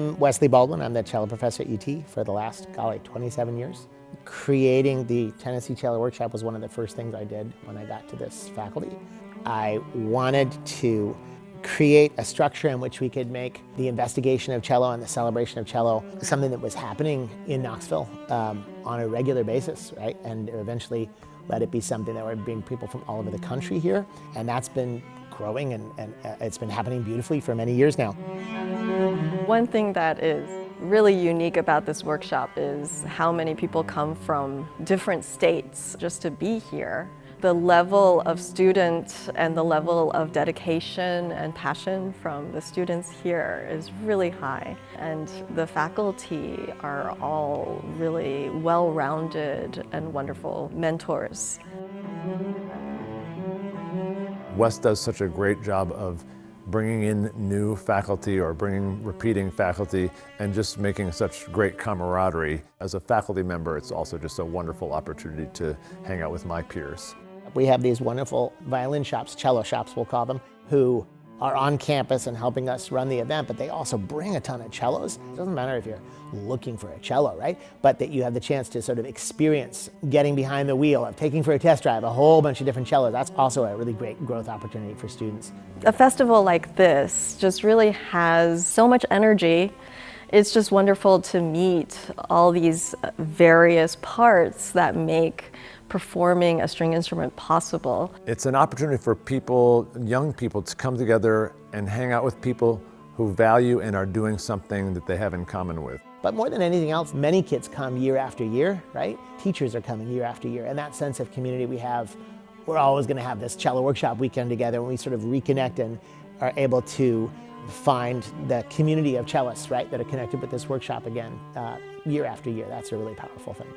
I'm Wesley Baldwin. I'm the cello professor at UT for the last, 27 years. Creating the Tennessee Cello Workshop was one of the first things I did when I got to this faculty. I wanted to create a structure in which we could make the investigation of cello and the celebration of cello something that was happening in Knoxville on a regular basis, right? And eventually let it be something that would bring people from all over the country here. And that's been growing and it's been happening beautifully for many years now. One thing that is really unique about this workshop is how many people come from different states just to be here. The level of student and the level of dedication and passion from the students here is really high. And the faculty are all really well-rounded and wonderful mentors. Wes does such a great job of bringing in new faculty or bringing repeating faculty and just making such great camaraderie. As a faculty member, it's also just a wonderful opportunity to hang out with my peers. We have these wonderful violin shops, cello shops we'll call them, who are on campus and helping us run the event, but they also bring a ton of cellos. It doesn't matter if you're looking for a cello, right? But that you have the chance to sort of experience getting behind the wheel of taking for a test drive a whole bunch of different cellos. That's also a really great growth opportunity for students. A festival like this just really has so much energy. It's just wonderful to meet all these various parts that make performing a string instrument possible. It's an opportunity for people, young people, to come together and hang out with people who value and are doing something that they have in common with. But more than anything else, many kids come year after year, right? Teachers are coming year after year, and that sense of community we have, we're always going to have this cello workshop weekend together when we sort of reconnect and are able to find the community of cellists, right, that are connected with this workshop again year after year. That's a really powerful thing.